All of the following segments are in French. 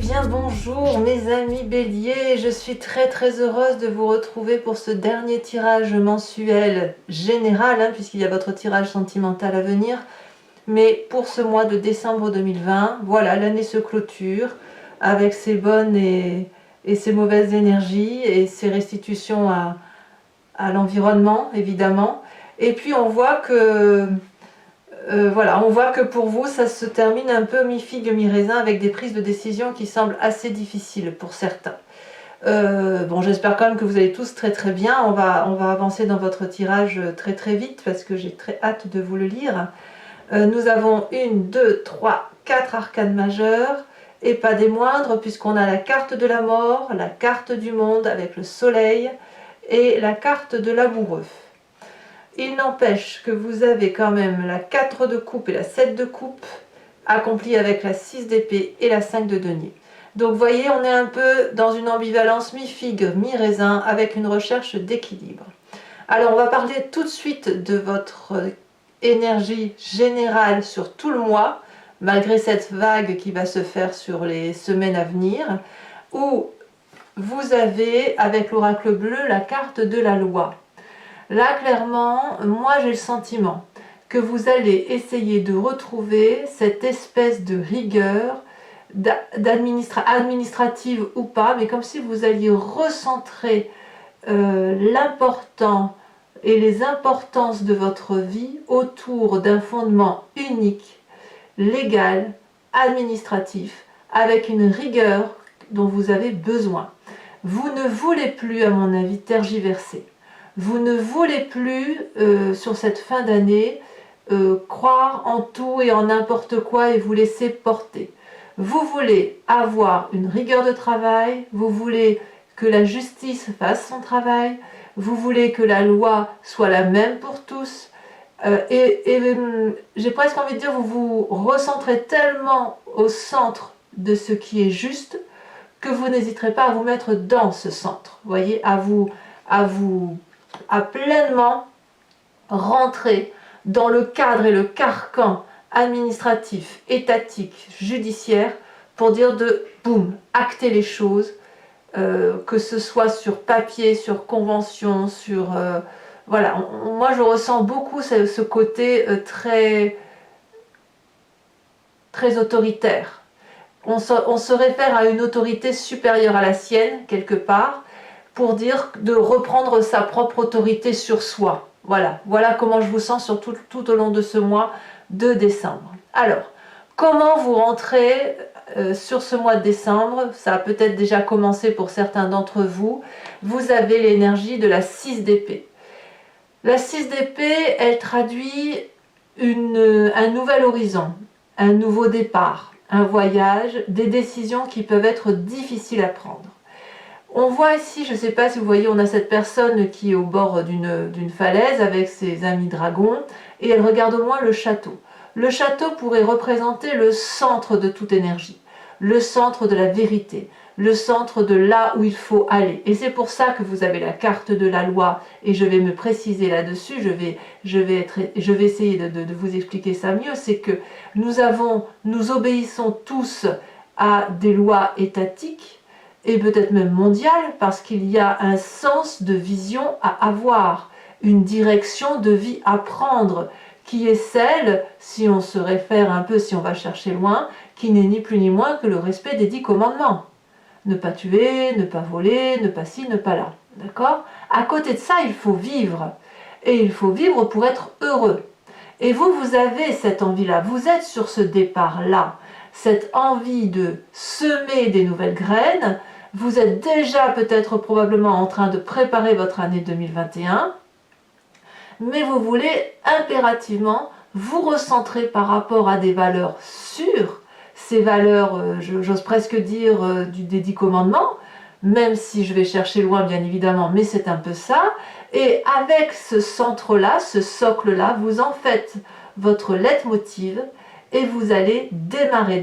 bien bonjour mes amis Bélier, je suis très heureuse de vous retrouver pour ce dernier tirage mensuel général, puisqu'il y a votre tirage sentimental à venir. Mais pour ce mois de décembre 2020, voilà, l'année se clôture avec ses bonnes et ses mauvaises énergies et ses restitutions à l'environnement évidemment. Et puis on voit que voilà, on voit que pour vous, ça se termine un peu mi-figue, mi-raisin avec des prises de décision qui semblent assez difficiles pour certains. Bon, j'espère quand même que vous allez tous très bien. On va avancer dans votre tirage très vite parce que j'ai très hâte de vous le lire. Nous avons 1, 2, 3, 4 arcanes majeures et pas des moindres puisqu'on a la carte de la mort, la carte du monde avec le soleil et la carte de l'amoureux. Il n'empêche que vous avez quand même la 4 de coupe et la 7 de coupe, accomplie avec la 6 d'épée et la 5 de denier. Donc vous voyez, on est un peu dans une ambivalence mi-figue, mi-raisin, avec une recherche d'équilibre. Alors on va parler tout de suite de votre énergie générale sur tout le mois, malgré cette vague qui va se faire sur les semaines à venir, où vous avez, avec l'oracle bleu, la carte de la loi. Là, clairement, moi j'ai le sentiment que vous allez essayer de retrouver cette espèce de rigueur administrative ou pas, mais comme si vous alliez recentrer l'important et les importances de votre vie autour d'un fondement unique, légal, administratif, avec une rigueur dont vous avez besoin. Vous ne voulez plus, à mon avis, tergiverser. Vous ne voulez plus, sur cette fin d'année, croire en tout et en n'importe quoi et vous laisser porter. Vous voulez avoir une rigueur de travail, vous voulez que la justice fasse son travail, vous voulez que la loi soit la même pour tous. J'ai presque envie de dire, vous vous recentrez tellement au centre de ce qui est juste que vous n'hésiterez pas à vous mettre dans ce centre, voyez, à pleinement rentrer dans le cadre et le carcan administratif, étatique, judiciaire, pour dire de boum, acter les choses, que ce soit sur papier, sur convention, sur... voilà, moi je ressens beaucoup ce côté très autoritaire. On se réfère à une autorité supérieure à la sienne, quelque part, pour dire de reprendre sa propre autorité sur soi. Voilà comment je vous sens sur tout au long de ce mois de décembre. Alors, comment vous rentrez sur ce mois de décembre? Ça a peut-être déjà commencé pour certains d'entre vous. Vous avez l'énergie de la 6 d'épée. La 6 d'épée, elle traduit un nouvel horizon, un nouveau départ, un voyage, des décisions qui peuvent être difficiles à prendre. On voit ici, je ne sais pas si vous voyez, on a cette personne qui est au bord d'une falaise avec ses amis dragons et elle regarde au loin le château. Le château pourrait représenter le centre de toute énergie, le centre de la vérité, le centre de là où il faut aller. Et c'est pour ça que vous avez la carte de la loi et je vais me préciser là-dessus, je vais essayer de vous expliquer ça mieux, c'est que nous obéissons tous à des lois étatiques et peut-être même mondiale, parce qu'il y a un sens de vision à avoir, une direction de vie à prendre, qui est celle, si on se réfère un peu, si on va chercher loin, qui n'est ni plus ni moins que le respect des 10 commandements. Ne pas tuer, ne pas voler, ne pas ci, ne pas là. D'accord? À côté de ça, il faut vivre. Et il faut vivre pour être heureux. Et vous avez cette envie-là, vous êtes sur ce départ-là, cette envie de semer des nouvelles graines. Vous êtes déjà peut-être probablement en train de préparer votre année 2021, mais vous voulez impérativement vous recentrer par rapport à des valeurs sûres, ces valeurs, j'ose presque dire, des 10 commandements, même si je vais chercher loin bien évidemment, mais c'est un peu ça. Et avec ce centre-là, ce socle-là, vous en faites votre leitmotiv et vous allez démarrer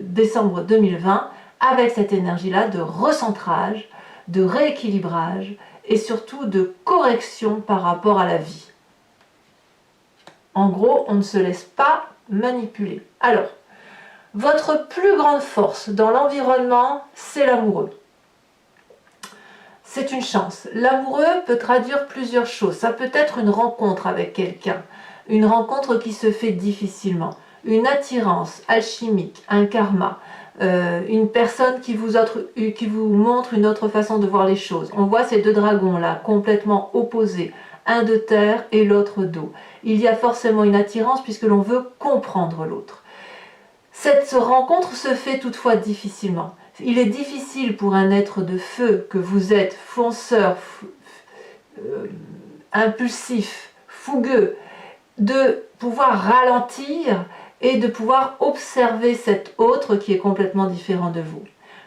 décembre 2020 avec cette énergie-là de recentrage, de rééquilibrage et surtout de correction par rapport à la vie. En gros, on ne se laisse pas manipuler. Alors, Votre plus grande force dans l'environnement, c'est l'amoureux. C'est une chance. L'amoureux peut traduire plusieurs choses. Ça peut être une rencontre avec quelqu'un, une rencontre qui se fait difficilement, une attirance alchimique, un karma, une personne qui vous montre une autre façon de voir les choses. On voit ces deux dragons-là, complètement opposés, un de terre et l'autre d'eau. Il y a forcément une attirance puisque l'on veut comprendre l'autre. Cette rencontre se fait toutefois difficilement. Il est difficile pour un être de feu que vous êtes, fonceur, impulsif, fougueux, de pouvoir ralentir et de pouvoir observer cet autre qui est complètement différent de vous.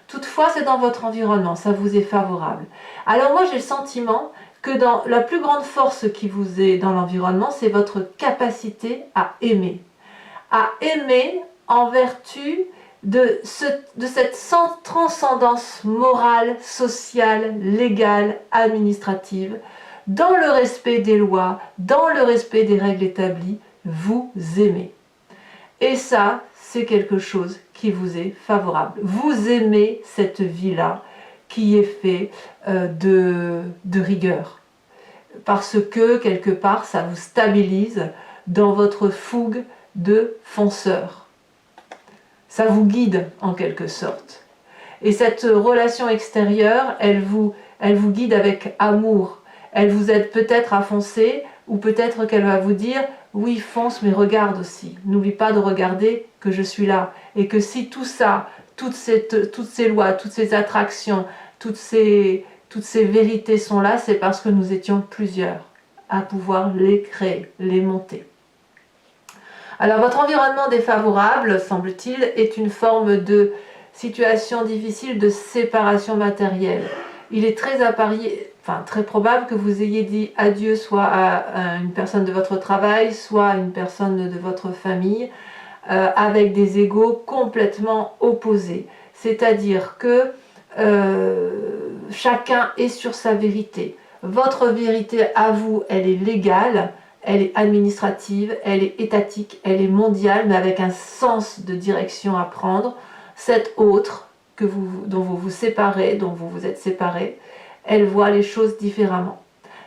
Toutefois, c'est dans votre environnement, ça vous est favorable. Alors moi, j'ai le sentiment que dans la plus grande force qui vous est dans l'environnement, c'est votre capacité à aimer. À aimer en vertu de cette transcendance morale, sociale, légale, administrative, dans le respect des lois, dans le respect des règles établies, vous aimez. Et ça, c'est quelque chose qui vous est favorable. Vous aimez cette vie-là qui est faite de rigueur. Parce que, quelque part, ça vous stabilise dans votre fougue de fonceur. Ça vous guide en quelque sorte. Et cette relation extérieure, elle vous guide avec amour. Elle vous aide peut-être à foncer, ou peut-être qu'elle va vous dire « Oui, fonce, mais regarde aussi. N'oublie pas de regarder que je suis là. » Et que si tout ça, toutes ces lois, toutes ces attractions, toutes ces vérités sont là, c'est parce que nous étions plusieurs à pouvoir les créer, les monter. Alors votre environnement défavorable, semble-t-il, est une forme de situation difficile de séparation matérielle. Il est très probable que vous ayez dit adieu soit à une personne de votre travail, soit à une personne de votre famille, avec des égos complètement opposés. C'est-à-dire que chacun est sur sa vérité. Votre vérité à vous, elle est légale, elle est administrative, elle est étatique, elle est mondiale, mais avec un sens de direction à prendre. Cette autre dont vous vous séparez, dont vous vous êtes séparés, elle voit les choses différemment.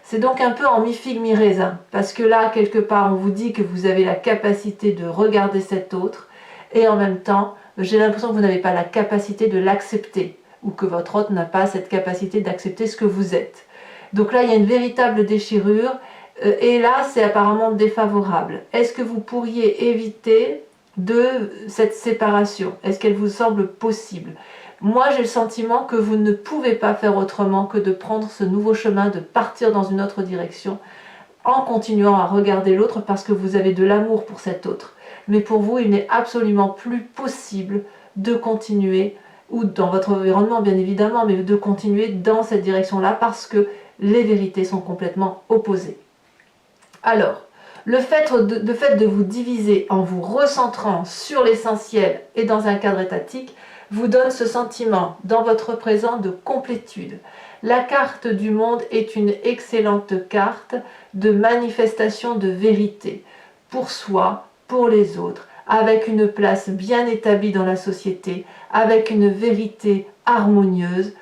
C'est donc un peu en mi-figue, mi-raisin, parce que là, quelque part, on vous dit que vous avez la capacité de regarder cet autre, et en même temps, j'ai l'impression que vous n'avez pas la capacité de l'accepter, ou que votre autre n'a pas cette capacité d'accepter ce que vous êtes. Donc là, il y a une véritable déchirure, et là, c'est apparemment défavorable. Est-ce que vous pourriez éviter de cette séparation? Est-ce qu'elle vous semble possible? Moi, j'ai le sentiment que vous ne pouvez pas faire autrement que de prendre ce nouveau chemin, de partir dans une autre direction, en continuant à regarder l'autre parce que vous avez de l'amour pour cet autre. Mais pour vous, il n'est absolument plus possible de continuer, ou dans votre environnement bien évidemment, mais de continuer dans cette direction-là parce que les vérités sont complètement opposées. Alors, le fait de vous diviser en vous recentrant sur l'essentiel et dans un cadre étatique vous donne ce sentiment dans votre présent de complétude. La carte du monde est une excellente carte de manifestation de vérité pour soi, pour les autres, avec une place bien établie dans la société, avec une vérité harmonieuse,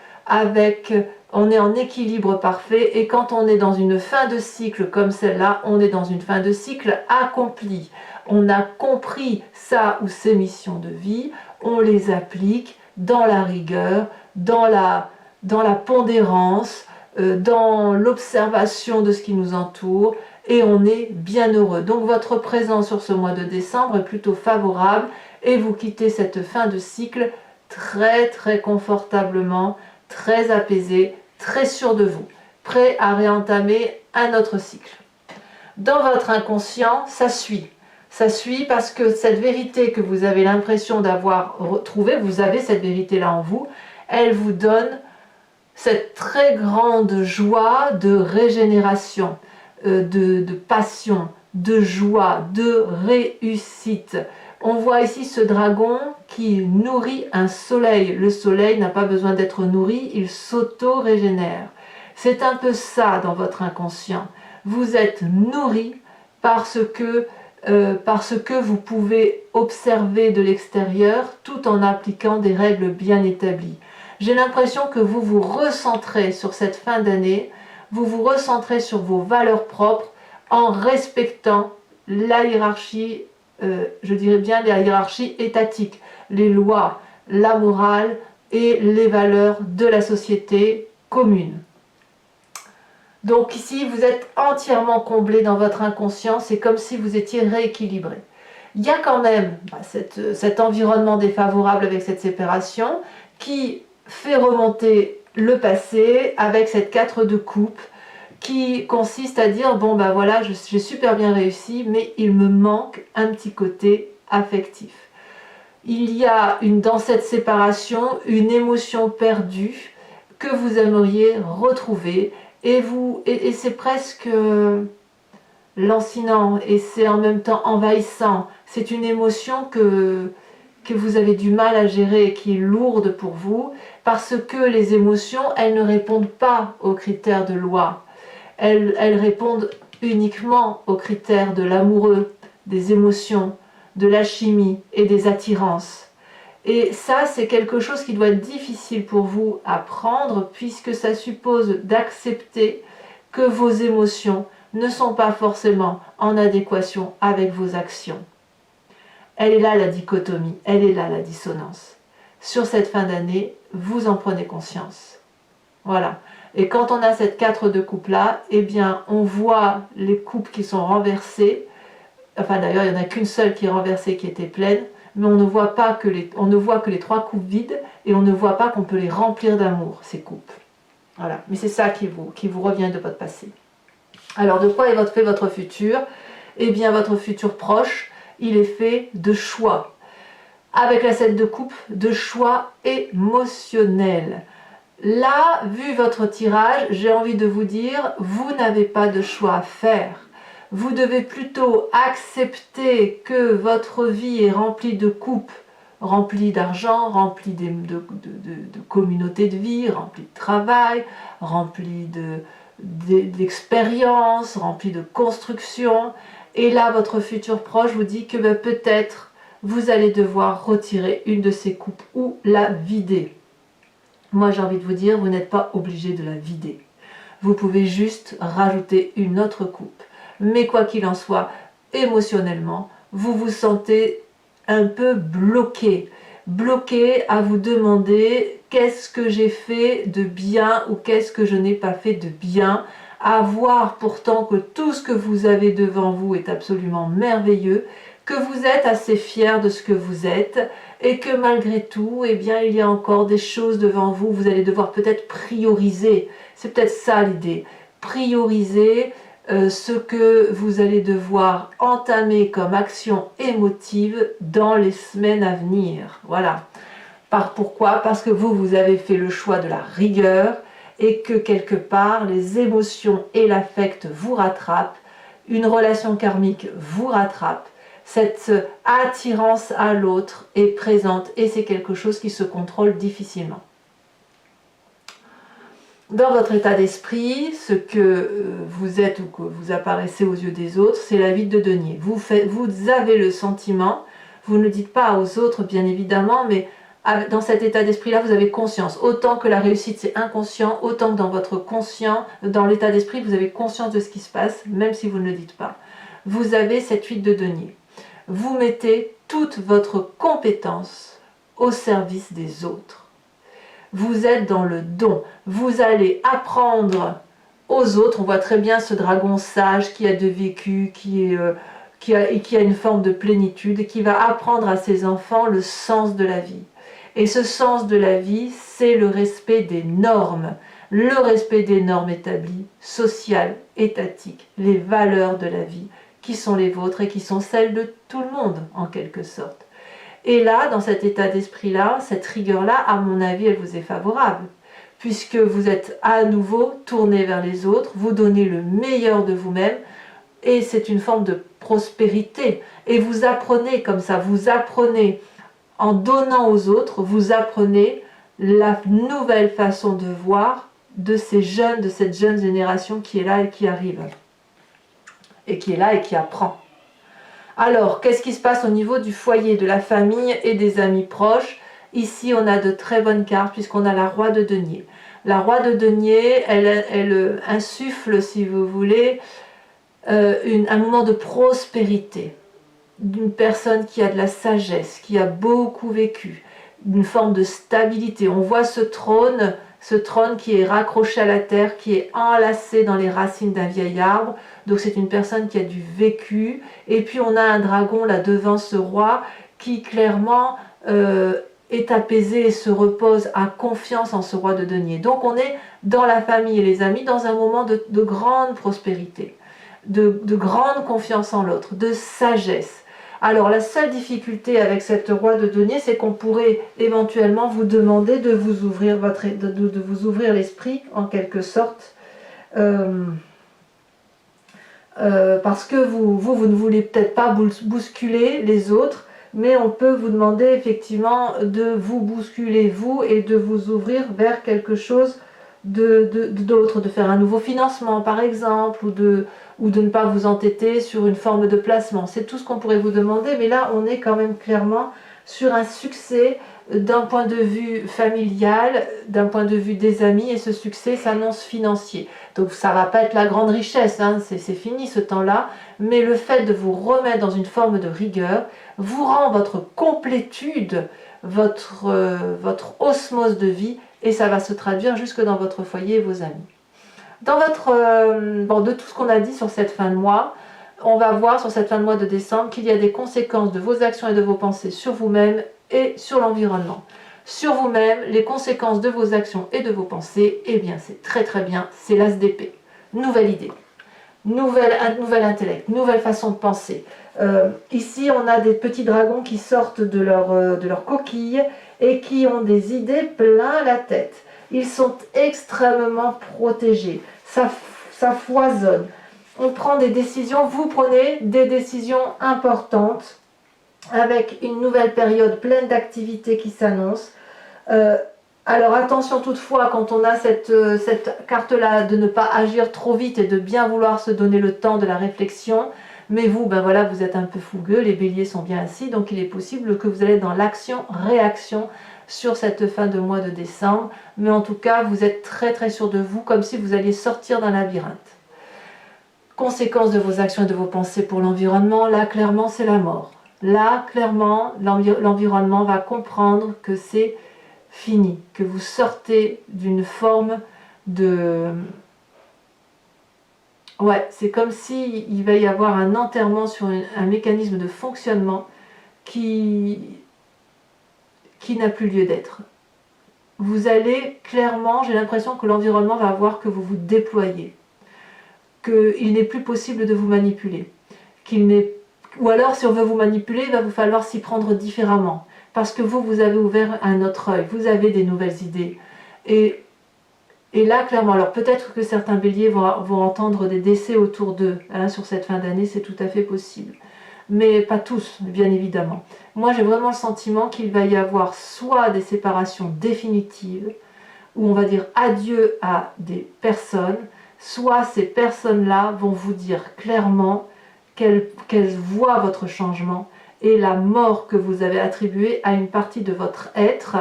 on est en équilibre parfait, et quand on est dans une fin de cycle comme celle-là, on est dans une fin de cycle accomplie. On a compris sa ou ses missions de vie, on les applique dans la rigueur, dans la pondérance, dans l'observation de ce qui nous entoure, et on est bien heureux. Donc votre présence sur ce mois de décembre est plutôt favorable, et vous quittez cette fin de cycle très très confortablement, très apaisé, très sûr de vous, prêt à réentamer un autre cycle. Dans votre inconscient, ça suit. Ça suit parce que cette vérité que vous avez l'impression d'avoir retrouvée, vous avez cette vérité-là en vous, elle vous donne cette très grande joie de régénération, de passion, de joie, de réussite. On voit ici ce dragon qui nourrit un soleil. Le soleil n'a pas besoin d'être nourri, il s'auto-régénère. C'est un peu ça dans votre inconscient. Vous êtes nourri parce que parce que vous pouvez observer de l'extérieur tout en appliquant des règles bien établies. J'ai l'impression que vous vous recentrez sur cette fin d'année, vous vous recentrez sur vos valeurs propres en respectant la hiérarchie, je dirais bien la hiérarchie étatique, les lois, la morale et les valeurs de la société commune. Donc ici, vous êtes entièrement comblé dans votre inconscient, c'est comme si vous étiez rééquilibré. Il y a quand même cet environnement défavorable avec cette séparation qui fait remonter le passé avec cette 4 de coupe qui consiste à dire, bon ben voilà, j'ai super bien réussi, mais il me manque un petit côté affectif. Il y a dans cette séparation une émotion perdue que vous aimeriez retrouver et c'est presque lancinant et c'est en même temps envahissant. C'est une émotion que vous avez du mal à gérer, qui est lourde pour vous, parce que les émotions, elles ne répondent pas aux critères de loi. Elles répondent uniquement aux critères de l'amoureux, des émotions, de la chimie et des attirances. Et ça, c'est quelque chose qui doit être difficile pour vous à prendre, puisque ça suppose d'accepter que vos émotions ne sont pas forcément en adéquation avec vos actions. Elle est là la dichotomie, elle est là la dissonance. Sur cette fin d'année, vous en prenez conscience. Voilà. Et quand on a cette 4 de coupe là, eh bien, on voit les coupes qui sont renversées. Enfin, d'ailleurs, il n'y en a qu'une seule qui est renversée, qui était pleine. Mais on ne voit pas que on ne voit que les 3 coupes vides et on ne voit pas qu'on peut les remplir d'amour, ces coupes. Voilà. Mais c'est ça qui vous revient de votre passé. Alors, de quoi est fait votre futur? Eh bien, votre futur proche, il est fait de choix. Avec la 7 de coupe, de choix émotionnels. Là, vu votre tirage, j'ai envie de vous dire, vous n'avez pas de choix à faire. Vous devez plutôt accepter que votre vie est remplie de coupes, remplie d'argent, remplie de communautés de vie, remplie de travail, remplie d'expérience, remplie de construction. Et là, votre futur proche vous dit que peut-être vous allez devoir retirer une de ces coupes ou la vider. Moi, j'ai envie de vous dire, vous n'êtes pas obligé de la vider. Vous pouvez juste rajouter une autre coupe. Mais quoi qu'il en soit, émotionnellement, vous vous sentez un peu bloqué. Bloqué à vous demander qu'est-ce que j'ai fait de bien ou qu'est-ce que je n'ai pas fait de bien. À voir pourtant que tout ce que vous avez devant vous est absolument merveilleux, que vous êtes assez fier de ce que vous êtes et que malgré tout, eh bien, il y a encore des choses devant vous. Vous allez devoir peut-être prioriser. C'est peut-être ça l'idée. Prioriser ce que vous allez devoir entamer comme action émotive dans les semaines à venir. Voilà. Pourquoi? Parce que vous avez fait le choix de la rigueur et que quelque part, les émotions et l'affect vous rattrapent. Une relation karmique vous rattrape. Cette attirance à l'autre est présente et c'est quelque chose qui se contrôle difficilement. Dans votre état d'esprit, ce que vous êtes ou que vous apparaissez aux yeux des autres, c'est la vide de denier. Vous avez le sentiment, vous ne le dites pas aux autres bien évidemment, mais dans cet état d'esprit-là, vous avez conscience. Autant que la réussite c'est inconscient, autant que dans votre conscient, dans l'état d'esprit, vous avez conscience de ce qui se passe, même si vous ne le dites pas. Vous avez cette vide de denier. Vous mettez toute votre compétence au service des autres. Vous êtes dans le don. Vous allez apprendre aux autres. On voit très bien ce dragon sage qui a de vécu, qui a une forme de plénitude, et qui va apprendre à ses enfants le sens de la vie. Et ce sens de la vie, c'est le respect des normes. Le respect des normes établies, sociales, étatiques, les valeurs de la vie, qui sont les vôtres et qui sont celles de tout le monde, en quelque sorte. Et là, dans cet état d'esprit-là, cette rigueur-là, à mon avis, elle vous est favorable, puisque vous êtes à nouveau tourné vers les autres, vous donnez le meilleur de vous-même, et c'est une forme de prospérité. Et vous apprenez comme ça, vous apprenez, en donnant aux autres, vous apprenez la nouvelle façon de voir de ces jeunes, de cette jeune génération qui est là et qui arrive. Et qui est là et qui apprend. Alors, qu'est-ce qui se passe au niveau du foyer, de la famille et des amis proches? Ici, on a de très bonnes cartes puisqu'on a la Roi de denier. La Roi de denier, elle insuffle, si vous voulez, un moment de prospérité, d'une personne qui a de la sagesse, qui a beaucoup vécu, une forme de stabilité. On voit ce trône qui est raccroché à la terre, qui est enlacé dans les racines d'un vieil arbre. Donc c'est une personne qui a du vécu. Et puis on a un dragon là devant ce roi qui clairement est apaisé et se repose, a confiance en ce roi de denier. Donc on est dans la famille et les amis dans un moment de grande prospérité, de grande confiance en l'autre, de sagesse. Alors la seule difficulté avec cette roi de denier, c'est qu'on pourrait éventuellement vous demander de vous ouvrir vous ouvrir l'esprit en quelque sorte, parce que vous ne voulez peut-être pas bousculer les autres, mais on peut vous demander effectivement de vous bousculer vous et de vous ouvrir vers quelque chose d'autre, de faire un nouveau financement par exemple, ou de ne pas vous entêter sur une forme de placement. C'est tout ce qu'on pourrait vous demander, mais là on est quand même clairement sur un succès d'un point de vue familial, d'un point de vue des amis, et ce succès s'annonce financier. Donc ça va pas être la grande richesse, hein, c'est fini ce temps-là, mais le fait de vous remettre dans une forme de rigueur vous rend votre complétude, votre osmose de vie, et ça va se traduire jusque dans votre foyer et vos amis. Dans de tout ce qu'on a dit sur cette fin de mois, on va voir sur cette fin de mois de décembre qu'il y a des conséquences de vos actions et de vos pensées sur vous-même et sur l'environnement. Sur vous-même, les conséquences de vos actions et de vos pensées, eh bien c'est très très bien, c'est l'as d'épée. Nouvelle idée, nouvel intellect, nouvelle façon de penser. Ici, on a des petits dragons qui sortent de leur coquille et qui ont des idées plein la tête. Ils sont extrêmement protégés, ça foisonne. On prend des décisions, vous prenez des décisions importantes avec une nouvelle période pleine d'activités qui s'annonce. Alors attention toutefois, quand on a cette carte-là, de ne pas agir trop vite et de bien vouloir se donner le temps de la réflexion. Mais vous, ben voilà, vous êtes un peu fougueux, les béliers sont bien assis, donc il est possible que vous allez dans l'action-réaction sur cette fin de mois de décembre. Mais en tout cas, vous êtes très très sûr de vous, comme si vous alliez sortir d'un labyrinthe. Conséquence de vos actions et de vos pensées pour l'environnement, là clairement c'est la mort. Là clairement l'environnement va comprendre que c'est fini, que vous sortez d'une forme de... Ouais, c'est comme s'il va y avoir un enterrement sur un mécanisme de fonctionnement qui n'a plus lieu d'être. Vous allez clairement, j'ai l'impression que l'environnement va voir que vous vous déployez, qu'il n'est plus possible de vous manipuler, ou alors si on veut vous manipuler, il va vous falloir s'y prendre différemment, parce que vous avez ouvert un autre œil, vous avez des nouvelles idées, et là clairement, alors peut-être que certains béliers vont entendre des décès autour d'eux, hein, sur cette fin d'année, c'est tout à fait possible, mais pas tous, bien évidemment. Moi j'ai vraiment le sentiment qu'il va y avoir soit des séparations définitives, où on va dire adieu à des personnes, soit ces personnes-là vont vous dire clairement qu'elles voient votre changement et la mort que vous avez attribuée à une partie de votre être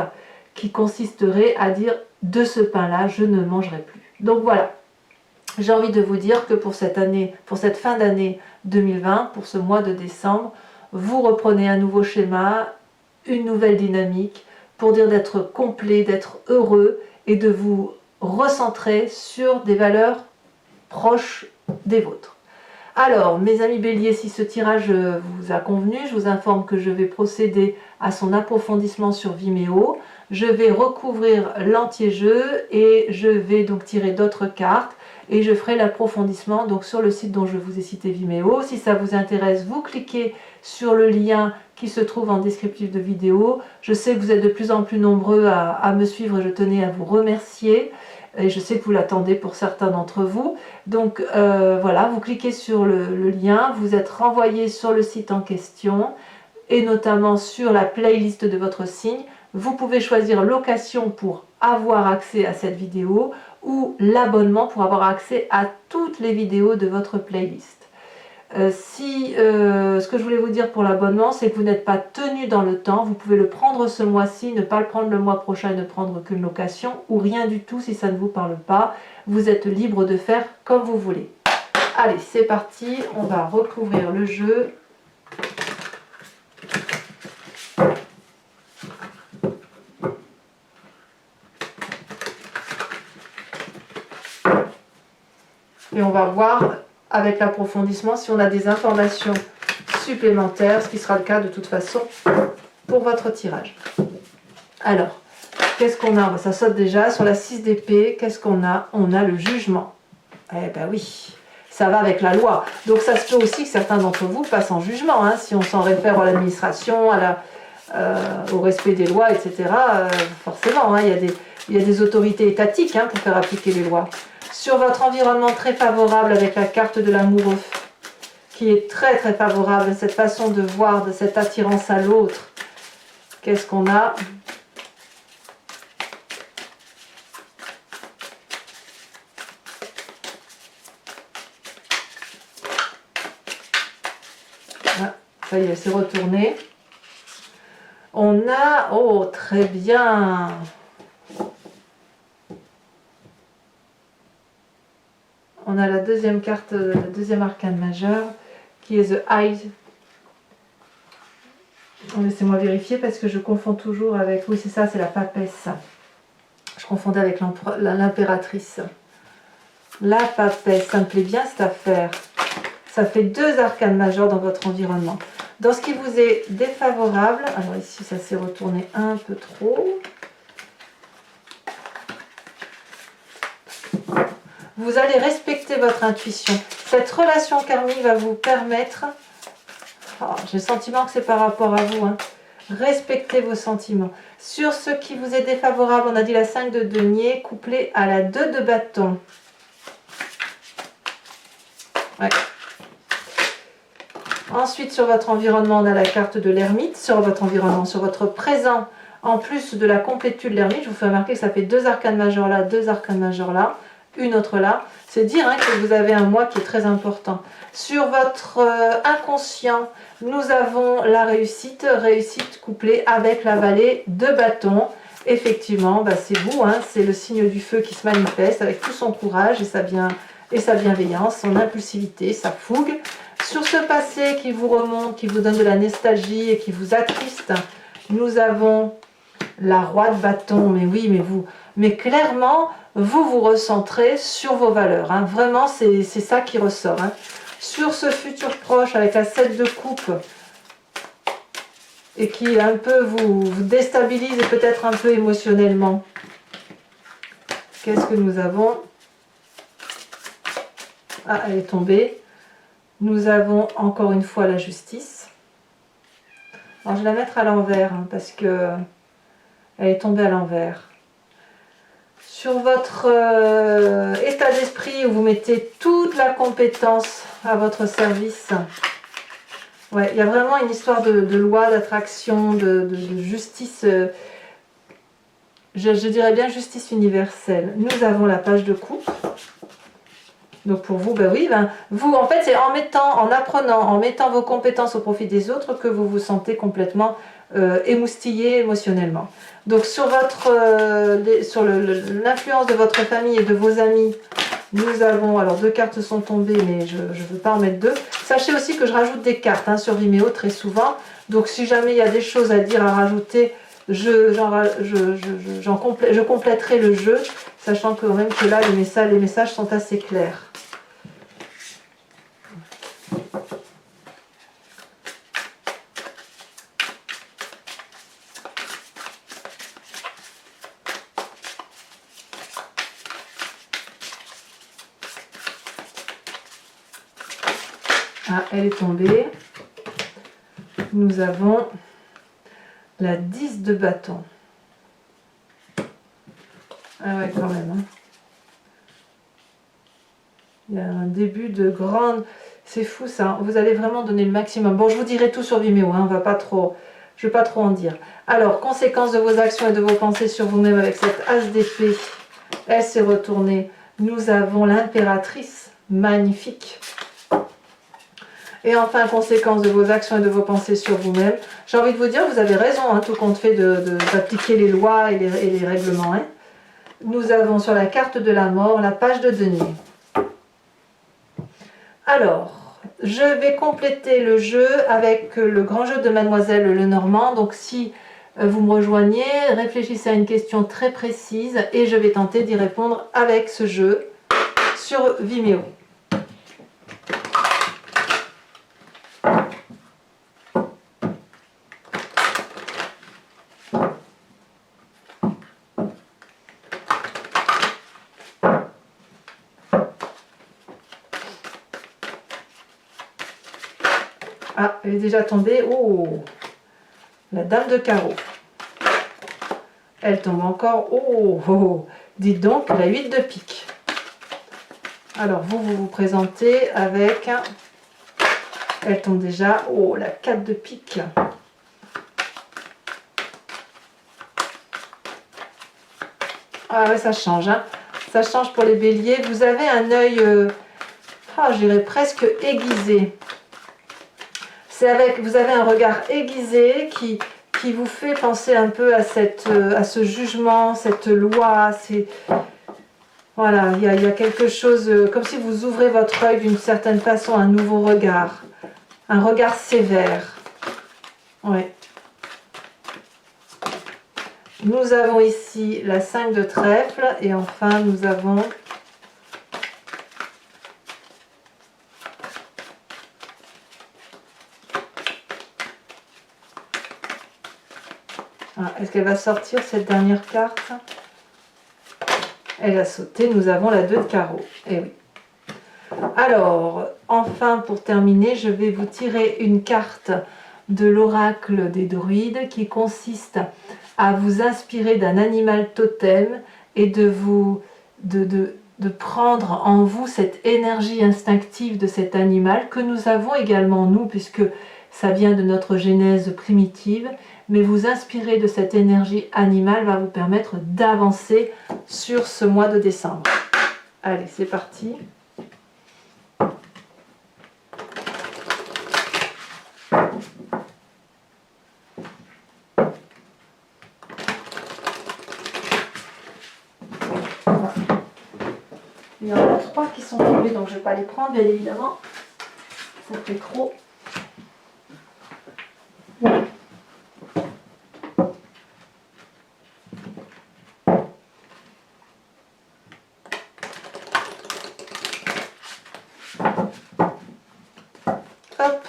qui consisterait à dire de ce pain-là, je ne mangerai plus. Donc voilà, j'ai envie de vous dire que pour cette année, pour cette fin d'année 2020, pour ce mois de décembre, vous reprenez un nouveau schéma, une nouvelle dynamique pour dire d'être complet, d'être heureux et de vous recentrer sur des valeurs proches des vôtres. Alors, mes amis béliers, si ce tirage vous a convenu, je vous informe que je vais procéder à son approfondissement sur Vimeo. Je vais recouvrir l'anti-jeu et je vais donc tirer d'autres cartes et je ferai l'approfondissement donc sur le site dont je vous ai cité, Vimeo. Si ça vous intéresse, vous cliquez sur le lien qui se trouve en descriptif de vidéo. Je sais que vous êtes de plus en plus nombreux à me suivre et je tenais à vous remercier. Et je sais que vous l'attendez pour certains d'entre vous. Donc voilà, vous cliquez sur le lien, vous êtes renvoyé sur le site en question et notamment sur la playlist de votre signe. Vous pouvez choisir location pour avoir accès à cette vidéo ou l'abonnement pour avoir accès à toutes les vidéos de votre playlist. Ce que je voulais vous dire pour l'abonnement, c'est que vous n'êtes pas tenu dans le temps. Vous pouvez le prendre ce mois-ci, ne pas le prendre le mois prochain et ne prendre qu'une location, ou rien du tout si ça ne vous parle pas. Vous êtes libre de faire comme vous voulez. Allez, c'est parti, on va recouvrir le jeu. Et on va voir avec l'approfondissement si on a des informations supplémentaires, ce qui sera le cas de toute façon pour votre tirage. Alors, qu'est-ce qu'on a? Ça saute déjà sur la 6 d'épée. Qu'est-ce qu'on a? On a le jugement. Eh ben oui, ça va avec la loi. Donc ça se peut aussi que certains d'entre vous passent en jugement, hein, si on s'en réfère à l'administration, au respect des lois, etc. Forcément, hein, il y a des autorités étatiques, hein, pour faire appliquer les lois. Sur votre environnement très favorable avec la carte de l'amoureux, qui est très très favorable, cette façon de voir, de cette attirance à l'autre. Qu'est-ce qu'on a? Ah, ça y est, c'est retourné. On a... Oh, très bien. On a la deuxième carte, le deuxième arcane majeur, qui est The Eye. Laissez-moi vérifier parce que je confonds toujours avec... Oui, c'est ça, c'est la papesse. Je confondais avec l'impératrice. La papesse, ça me plaît bien cette affaire. Ça fait 2 arcanes majeurs dans votre environnement. Dans ce qui vous est défavorable, alors ici ça s'est retourné un peu trop. Vous allez respecter votre intuition. Cette relation karmique va vous permettre... Oh, j'ai le sentiment que c'est par rapport à vous. Hein. Respectez vos sentiments. Sur ce qui vous est défavorable, on a dit la 5 de denier couplée à la 2 de bâton. Ouais. Ensuite, sur votre environnement, on a la carte de l'ermite. Sur votre environnement, sur votre présent, en plus de la complétude de l'ermite, je vous fais remarquer que ça fait 2 arcanes majeurs là, 2 arcanes majeurs là, une autre là. C'est dire, hein, que vous avez un mois qui est très important. Sur votre inconscient, nous avons la réussite, réussite couplée avec la vallée de bâton. Effectivement, bah c'est vous, hein, c'est le signe du feu qui se manifeste avec tout son courage et sa bienveillance, son impulsivité, sa fougue. Sur ce passé qui vous remonte, qui vous donne de la nostalgie et qui vous attriste, nous avons la roi de bâton. Mais oui, mais clairement, vous vous recentrez sur vos valeurs. Hein. Vraiment, c'est ça qui ressort. Hein. Sur ce futur proche avec la 7 de coupe et qui un peu vous déstabilise et peut-être un peu émotionnellement. Qu'est-ce que nous avons? Ah, elle est tombée. Nous avons encore une fois la justice. Alors, je vais la mettre à l'envers, hein, parce que elle est tombée à l'envers. Sur votre état d'esprit où vous mettez toute la compétence à votre service. Ouais, il y a vraiment une histoire de loi, d'attraction, de justice. Je dirais bien justice universelle. Nous avons la page de coupe. Donc pour vous, ben oui, vous en fait c'est en apprenant, en mettant vos compétences au profit des autres que vous vous sentez complètement émoustillé émotionnellement. Donc sur l'influence de votre famille et de vos amis, nous avons, alors 2 cartes sont tombées mais je ne veux pas en mettre 2. Sachez aussi que je rajoute des cartes, hein, sur Vimeo très souvent, donc si jamais il y a des choses à dire, à rajouter, je compléterai le jeu, sachant quand même que là les messages sont assez clairs. Ah, elle est tombée. Nous avons la 10 de bâton. Ah ouais, quand même. Hein. Il y a un début de grande... C'est fou ça. Vous allez vraiment donner le maximum. Bon, je vous dirai tout sur Vimeo. Hein. Je ne vais pas trop en dire. Alors, conséquences de vos actions et de vos pensées sur vous-même avec cette as d'épée. Elle s'est retournée. Nous avons l'impératrice. Magnifique. Et enfin, conséquence de vos actions et de vos pensées sur vous-même. J'ai envie de vous dire, vous avez raison, hein, tout compte fait d'appliquer les lois et les règlements. Hein. Nous avons sur la carte de la mort la page de denier. Alors, je vais compléter le jeu avec le grand jeu de Mademoiselle Lenormand. Donc si vous me rejoignez, réfléchissez à une question très précise et je vais tenter d'y répondre avec ce jeu sur Vimeo. Ah, elle est déjà tombée. Oh, la dame de carreau. Elle tombe encore. Oh, oh, oh. Dites donc, la 8 de pique. Alors, vous vous présentez avec... Elle tombe déjà. Oh, la 4 de pique. Ah ouais, ça change. Hein. Ça change pour les béliers. Vous avez un œil, je dirais presque aiguisé. Vous avez un regard aiguisé qui vous fait penser un peu à ce jugement, cette loi. Voilà, il y a quelque chose, comme si vous ouvrez votre œil d'une certaine façon, un nouveau regard. Un regard sévère. Oui. Nous avons ici la 5 de trèfle et enfin nous avons... Est-ce qu'elle va sortir cette dernière carte? Elle a sauté, nous avons la 2 de carreau. Eh oui. Alors, enfin pour terminer, je vais vous tirer une carte de l'oracle des druides qui consiste à vous inspirer d'un animal totem et de prendre en vous cette énergie instinctive de cet animal que nous avons également nous, puisque ça vient de notre genèse primitive, mais vous inspirer de cette énergie animale va vous permettre d'avancer sur ce mois de décembre. Allez, c'est parti. Il y en a 3 qui sont tombés, donc je ne vais pas les prendre, bien évidemment. Ça fait trop. Hop.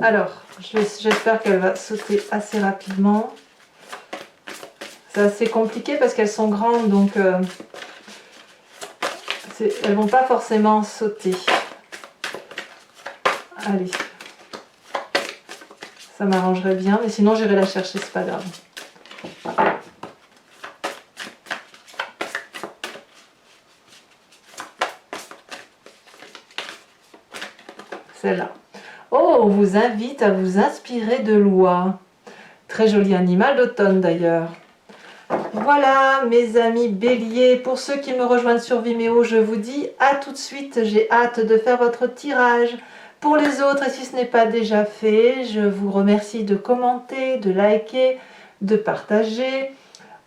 Alors, j'espère qu'elle va sauter assez rapidement. C'est assez compliqué parce qu'elles sont grandes, donc elles vont pas forcément sauter. Allez. Ça m'arrangerait bien, mais sinon j'irai la chercher, c'est pas grave. Celle-là. Oh, on vous invite à vous inspirer de l'oie. Très joli animal d'automne d'ailleurs. Voilà mes amis béliers, pour ceux qui me rejoignent sur Vimeo, je vous dis à tout de suite, j'ai hâte de faire votre tirage. Pour les autres, et si ce n'est pas déjà fait, je vous remercie de commenter, de liker, de partager,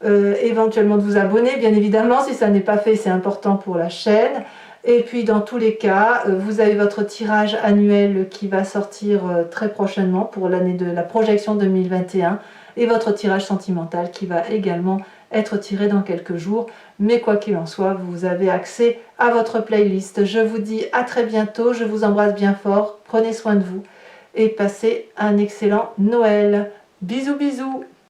éventuellement de vous abonner, bien évidemment, si ça n'est pas fait, c'est important pour la chaîne. Et puis dans tous les cas, vous avez votre tirage annuel qui va sortir très prochainement pour l'année de la projection 2021 et votre tirage sentimental qui va également être tiré dans quelques jours. Mais quoi qu'il en soit, vous avez accès à votre playlist. Je vous dis à très bientôt, je vous embrasse bien fort, prenez soin de vous et passez un excellent Noël. Bisous bisous.